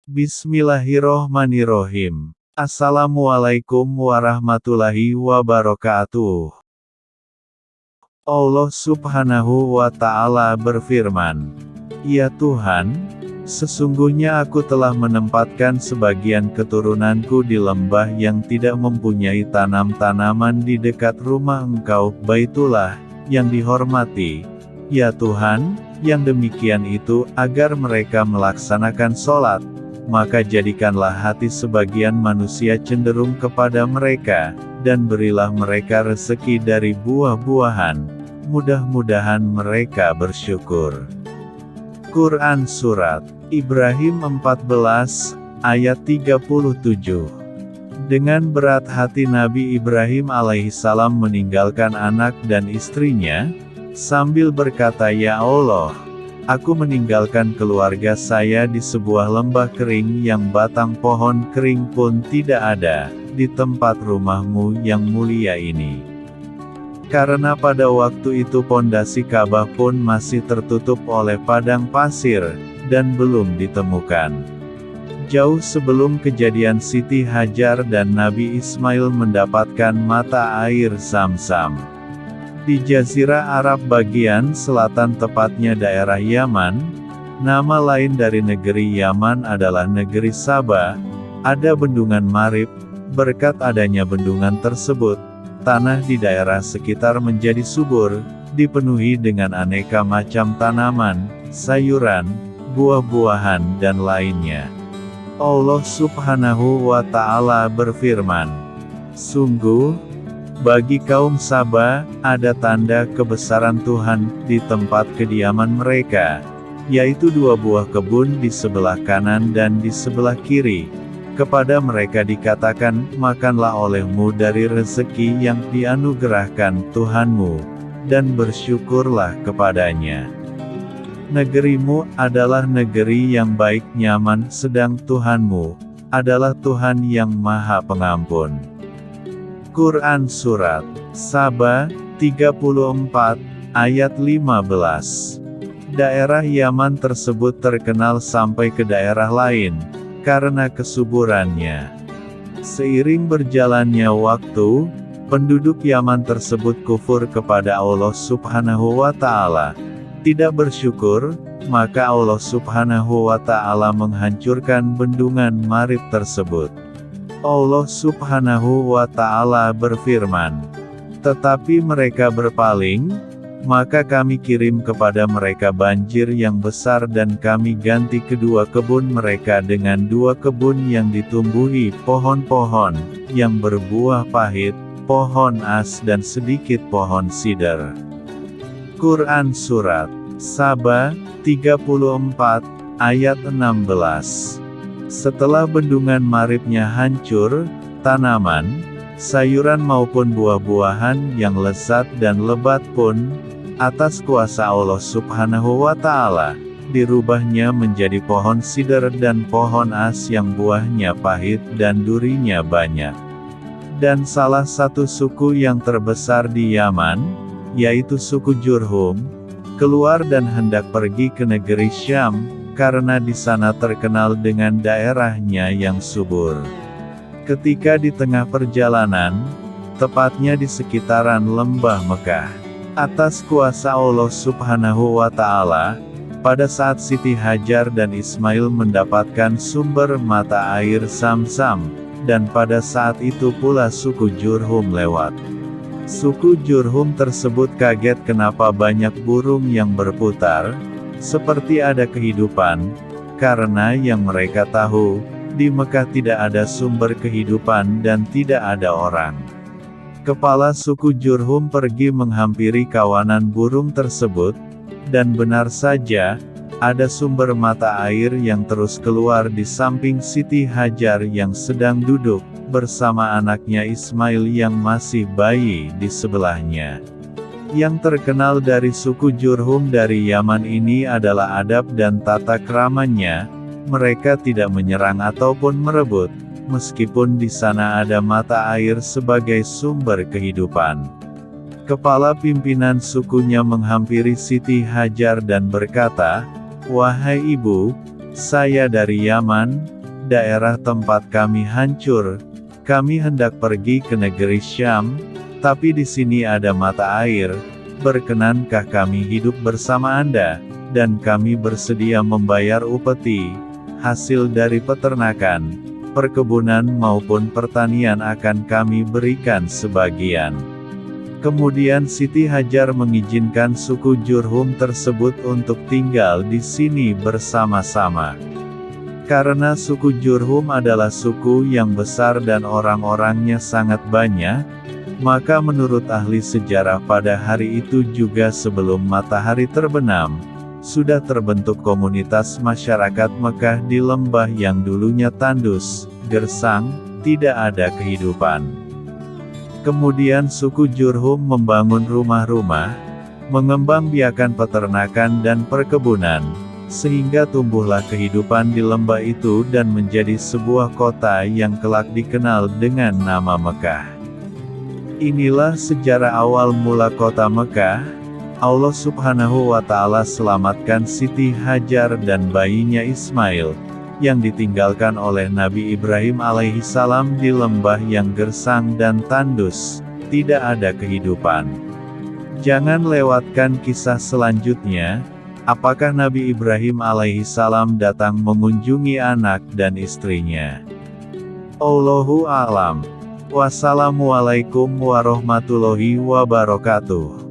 Bismillahirrohmanirrohim. Assalamualaikum warahmatullahi wabarakatuh. Allah Subhanahu wa Ta'ala berfirman, "Ya Tuhan, sesungguhnya aku telah menempatkan sebagian keturunanku di lembah yang tidak mempunyai tanam-tanaman di dekat rumah Engkau, Baitullah, yang dihormati. Ya Tuhan, yang demikian itu agar mereka melaksanakan sholat. Maka jadikanlah hati sebagian manusia cenderung kepada mereka, dan berilah mereka rezeki dari buah-buahan. Mudah-mudahan mereka bersyukur." Quran Surat Ibrahim 14, ayat 37. Dengan berat hati Nabi Ibrahim alaihissalam meninggalkan anak dan istrinya, sambil berkata, "Ya Allah, aku meninggalkan keluarga saya di sebuah lembah kering yang batang pohon kering pun tidak ada, di tempat rumah-Mu yang mulia ini." Karena pada waktu itu pondasi Ka'bah pun masih tertutup oleh padang pasir, dan belum ditemukan. Jauh sebelum kejadian Siti Hajar dan Nabi Ismail mendapatkan mata air Zam-Zam. Di Jazirah Arab bagian selatan, tepatnya daerah Yaman, nama lain dari negeri Yaman adalah negeri Saba, ada bendungan Marib. Berkat adanya bendungan tersebut, tanah di daerah sekitar menjadi subur, dipenuhi dengan aneka macam tanaman, sayuran, buah-buahan dan lainnya. Allah Subhanahu wa Ta'ala berfirman, "Sungguh, bagi kaum Saba, ada tanda kebesaran Tuhan di tempat kediaman mereka, yaitu 2 buah kebun di sebelah kanan dan di sebelah kiri. Kepada mereka dikatakan, makanlah olehmu dari rezeki yang dianugerahkan Tuhanmu, dan bersyukurlah kepadanya. Negerimu adalah negeri yang baik nyaman, sedang Tuhanmu adalah Tuhan yang Maha Pengampun." Quran Surat Saba 34, ayat 15. Daerah Yaman tersebut terkenal sampai ke daerah lain, karena kesuburannya. Seiring berjalannya waktu, penduduk Yaman tersebut kufur kepada Allah Subhanahu wa Ta'ala, tidak bersyukur, maka Allah Subhanahu wa Ta'ala menghancurkan bendungan Marib tersebut. Allah Subhanahu wa Ta'ala berfirman, "Tetapi mereka berpaling, maka kami kirim kepada mereka banjir yang besar dan kami ganti kedua kebun mereka dengan 2 kebun yang ditumbuhi pohon-pohon, yang berbuah pahit, pohon as dan sedikit pohon sidar." Quran Surat Saba 34, ayat 16. Setelah bendungan Maribnya hancur, tanaman, sayuran maupun buah-buahan yang lezat dan lebat pun, atas kuasa Allah Subhanahu wa Ta'ala, dirubahnya menjadi pohon sidar dan pohon as yang buahnya pahit dan durinya banyak. Dan salah satu suku yang terbesar di Yaman, yaitu suku Jurhum, keluar dan hendak pergi ke negeri Syam, karena di sana terkenal dengan daerahnya yang subur. Ketika di tengah perjalanan, tepatnya di sekitaran lembah Mekah, atas kuasa Allah Subhanahu wa Ta'ala, pada saat Siti Hajar dan Ismail mendapatkan sumber mata air Zam-Zam, dan pada saat itu pula suku Jurhum lewat. Suku Jurhum tersebut kaget kenapa banyak burung yang berputar, seperti ada kehidupan, karena yang mereka tahu, di Mekah tidak ada sumber kehidupan dan tidak ada orang. Kepala suku Jurhum pergi menghampiri kawanan burung tersebut, dan benar saja, ada sumber mata air yang terus keluar di samping Siti Hajar yang sedang duduk, bersama anaknya Ismail yang masih bayi di sebelahnya. Yang terkenal dari suku Jurhum dari Yaman ini adalah adab dan tata keramanya. Mereka tidak menyerang ataupun merebut, meskipun di sana ada mata air sebagai sumber kehidupan. Kepala pimpinan sukunya menghampiri Siti Hajar dan berkata, "Wahai ibu, saya dari Yaman, daerah tempat kami hancur. Kami hendak pergi ke negeri Syam, tapi di sini ada mata air. Berkenankah kami hidup bersama Anda, dan kami bersedia membayar upeti, hasil dari peternakan, perkebunan maupun pertanian akan kami berikan sebagian." Kemudian Siti Hajar mengizinkan suku Jurhum tersebut untuk tinggal di sini bersama-sama. Karena suku Jurhum adalah suku yang besar dan orang-orangnya sangat banyak, maka menurut ahli sejarah pada hari itu juga sebelum matahari terbenam, sudah terbentuk komunitas masyarakat Mekah di lembah yang dulunya tandus, gersang, tidak ada kehidupan. Kemudian suku Jurhum membangun rumah-rumah, mengembangbiakan peternakan dan perkebunan, sehingga tumbuhlah kehidupan di lembah itu dan menjadi sebuah kota yang kelak dikenal dengan nama Mekah. Inilah sejarah awal mula kota Mekah. Allah Subhanahu wa Ta'ala selamatkan Siti Hajar dan bayinya Ismail, yang ditinggalkan oleh Nabi Ibrahim alaihissalam di lembah yang gersang dan tandus, tidak ada kehidupan. Jangan lewatkan kisah selanjutnya. Apakah Nabi Ibrahim alaihissalam datang mengunjungi anak dan istrinya? Allahu a'lam. Wassalamualaikum warahmatullahi wabarakatuh.